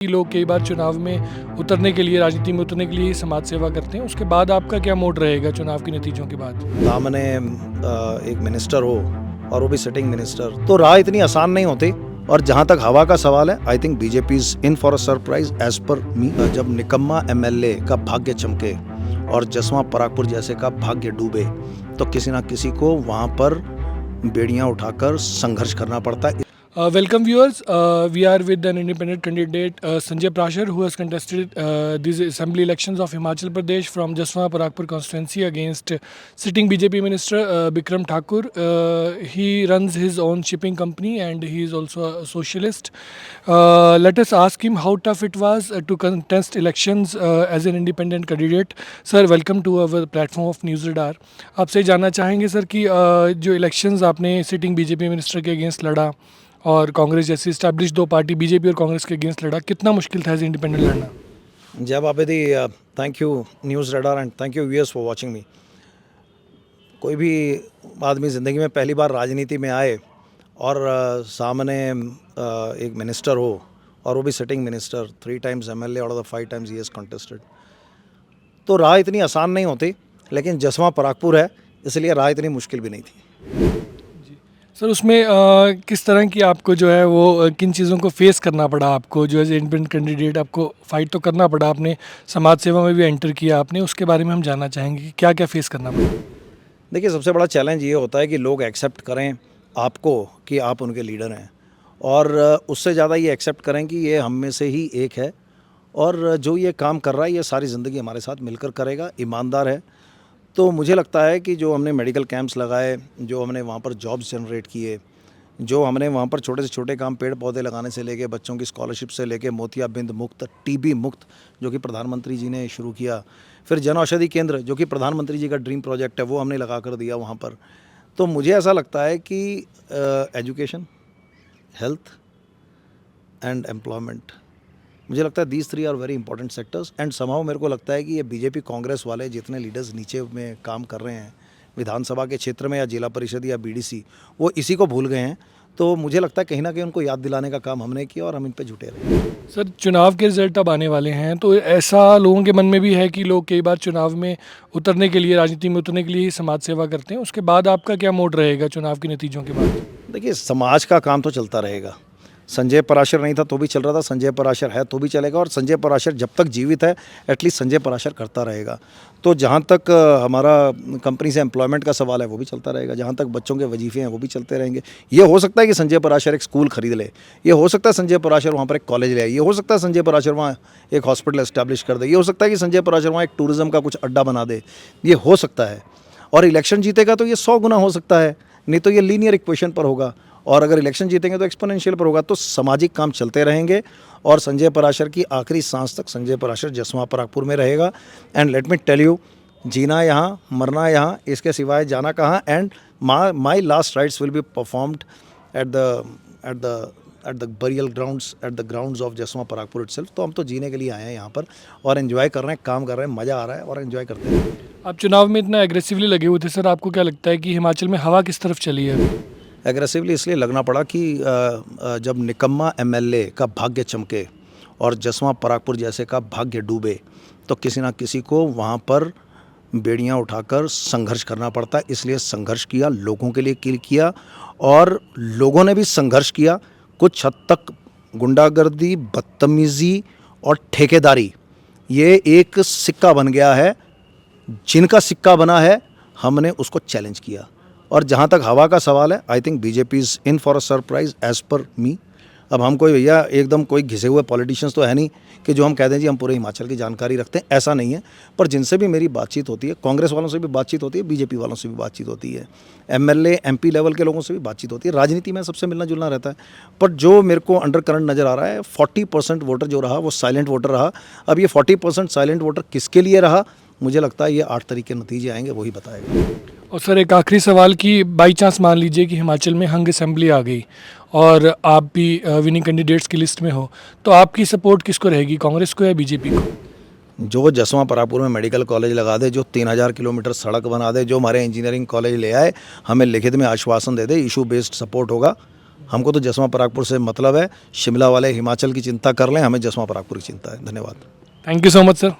लोग कई बार चुनाव में उतरने के लिए, राजनीति में उतरने के लिए समाज सेवा करते हैं। उसके बाद आपका क्या मोड रहेगा चुनाव के नतीजों के बाद? सामने एक मिनिस्टर हो और वो भी सिटिंग मिनिस्टर, तो राह इतनी आसान नहीं होती। और जहां तक हवा का सवाल है, I think BJP is in for a surprise as per me. जब निकम्मा एमएलए का भाग्य चमके और जसवां परागपुर जैसे का भाग्य डूबे, तो किसी ना किसी को वहां पर बेड़ियां उठाकर संघर्ष करना पड़ता है। Welcome viewers, we are with an independent candidate Sanjay Prashar, who has contested these assembly elections of Himachal Pradesh from Jaswan Paragpur constituency against sitting BJP minister Bikram Thakur. He runs his own shipping company and he is also a socialist. Let us ask him how tough it was to contest elections as an independent candidate. Sir, welcome to our platform of News Radar. आपसे जानना चाहेंगे sir कि जो elections आपने sitting BJP minister के against लड़ा और कांग्रेस जैसी स्टैब्लिश दो पार्टी बीजेपी और कांग्रेस के अगेंस्ट लड़ा, कितना मुश्किल था एज इंडिपेंडेंट लड़ना? जब Abedi, thank you news radar and thank you viewers for watching me. कोई भी आदमी ज़िंदगी में पहली बार राजनीति में आए और सामने एक मिनिस्टर हो और वो भी sitting minister, 3 times MLA out of the 5 times he has contested, तो राह इतनी आसान नहीं होती। लेकिन जसवां परागपुर है, इसलिए राह इतनी मुश्किल भी नहीं थी। सर, उसमें किस तरह की आपको जो है वो किन चीज़ों को फेस करना पड़ा? आपको जो एज इंडिपेंडेंट कैंडिडेट आपको फाइट तो करना पड़ा, आपने समाज सेवा में भी एंटर किया आपने, उसके बारे में हम जानना चाहेंगे कि क्या क्या फेस करना पड़ा? देखिए, सबसे बड़ा चैलेंज ये होता है कि लोग एक्सेप्ट करें आपको कि आप उनके लीडर हैं, और उससे ज़्यादा ये एक्सेप्ट करें कि ये हम में से ही एक है और जो ये काम कर रहा है ये सारी ज़िंदगी हमारे साथ मिलकर करेगा, ईमानदार है। तो मुझे लगता है कि जो हमने मेडिकल कैंप्स लगाए, जो हमने वहाँ पर जॉब्स जनरेट किए, जो हमने वहाँ पर छोटे से छोटे काम, पेड़ पौधे लगाने से लेके बच्चों की स्कॉलरशिप से लेके मोतियाबिंद मुक्त, टीबी मुक्त जो कि प्रधानमंत्री जी ने शुरू किया, फिर जन औषधि केंद्र जो कि प्रधानमंत्री जी का ड्रीम प्रोजेक्ट है, वो हमने लगा कर दिया वहाँ पर। तो मुझे ऐसा लगता है कि एजुकेशन, हेल्थ एंड एम्प्लॉयमेंट, मुझे लगता है these 3 are very important sectors. And somehow मेरे को लगता है कि ये बीजेपी कांग्रेस वाले जितने लीडर्स नीचे में काम कर रहे हैं विधानसभा के क्षेत्र में या जिला परिषद या बीडीसी, वो इसी को भूल गए हैं। तो मुझे लगता है कहीं ना कहीं उनको याद दिलाने का काम हमने किया और हम इन पे जुटे रहे। सर, चुनाव के रिजल्ट अब आने वाले हैं, तो ऐसा लोगों के मन में भी है कि लोग कई बार चुनाव में उतरने के लिए, राजनीति में उतरने के लिए ही समाज सेवा करते हैं। उसके बाद आपका क्या मोड रहेगा चुनाव के नतीजों के बाद? देखिए, समाज का काम तो चलता रहेगा। संजय पराशर नहीं था तो भी चल रहा था, संजय पराशर है तो भी चलेगा, और संजय पराशर जब तक जीवित है एटलीस्ट संजय पराशर करता रहेगा। तो जहाँ तक हमारा कंपनी से एम्प्लॉयमेंट का सवाल है वो भी चलता रहेगा, जहाँ तक बच्चों के वजीफे हैं वो भी चलते रहेंगे। ये हो सकता है कि संजय पराशर एक स्कूल खरीद ले, ये हो सकता है संजय पराशर वहाँ पर एक कॉलेज ले आए, ये हो सकता है संजय पराशर वहाँ एक हॉस्पिटल एस्टैब्लिश कर दे, ये हो सकता है कि संजय पराशर वहाँ एक टूरिज़्म का कुछ अड्डा बना दे, ये हो सकता है। और इलेक्शन जीतेगा तो ये 100 गुना हो सकता है, नहीं तो ये लीनियर इक्वेशन पर होगा, और अगर इलेक्शन जीतेंगे तो एक्सपोनेंशियल पर होगा। तो सामाजिक काम चलते रहेंगे और संजय पराशर की आखिरी सांस तक संजय पराशर जसवां परागपुर में रहेगा। And let me tell you, जीना यहाँ, मरना यहाँ, इसके सिवाय जाना कहाँ। And my last rites will be performed at the burial grounds, at the grounds of Jaswan Paragpur itself. तो हम तो जीने के लिए आए हैं यहाँ पर और एंजॉय कर रहे हैं, काम कर रहे हैं, मज़ा आ रहा है और एंजॉय करते हैं। आप चुनाव में इतना एग्रेसिवली लगे हुए थे सर, आपको क्या लगता है कि हिमाचल में हवा किस तरफ चली है अभी? एग्रेसिवली इसलिए लगना पड़ा कि जब निकम्मा एमएलए का भाग्य चमके और जसवां परागपुर जैसे का भाग्य डूबे, तो किसी ना किसी को वहाँ पर बेड़ियां उठाकर संघर्ष करना पड़ता है। इसलिए संघर्ष किया, लोगों के लिए किया, और लोगों ने भी संघर्ष किया। कुछ हद तक गुंडागर्दी, बदतमीज़ी और ठेकेदारी ये एक सिक्का बन गया है। जिनका सिक्का बना है हमने उसको चैलेंज किया। और जहाँ तक हवा का सवाल है, I think BJP is in for a surprise as per me. अब हम कोई भैया एकदम कोई घिसे हुए पॉलिटिशियंस तो है नहीं कि जो हम कह दें जी हम पूरे हिमाचल की जानकारी रखते हैं, ऐसा नहीं है। पर जिनसे भी मेरी बातचीत होती है, कांग्रेस वालों से भी बातचीत होती है, बीजेपी वालों से भी बातचीत होती है, एमएलए एमपी लेवल के लोगों से भी बातचीत होती है। राजनीति में सबसे मिलना जुलना रहता है। पर जो मेरे को अंडर करंट नज़र आ रहा है, 40% वोटर जो रहा वो साइलेंट वोटर रहा। अब ये 40% साइलेंट वोटर किसके लिए रहा, मुझे लगता है ये 8 तारीख के नतीजे आएंगे, वही बताएगा। और सर, एक आखिरी सवाल कि बाई चांस मान लीजिए कि हिमाचल में हंग असेंबली आ गई और आप भी विनिंग कैंडिडेट्स की लिस्ट में हो, तो आपकी सपोर्ट किसको रहेगी, कांग्रेस को या बीजेपी को? जो जसवां परागपुर में मेडिकल कॉलेज लगा दे, जो 3000 किलोमीटर सड़क बना दे, जो हमारे इंजीनियरिंग कॉलेज ले आए, हमें लिखित में आश्वासन दे दे, इशू बेस्ड सपोर्ट होगा, हमको तो जसवां परागपुर से मतलब है। शिमला वाले हिमाचल की चिंता कर लें, हमें जसवां परागपुर की चिंता है। धन्यवाद। Thank you so much sir.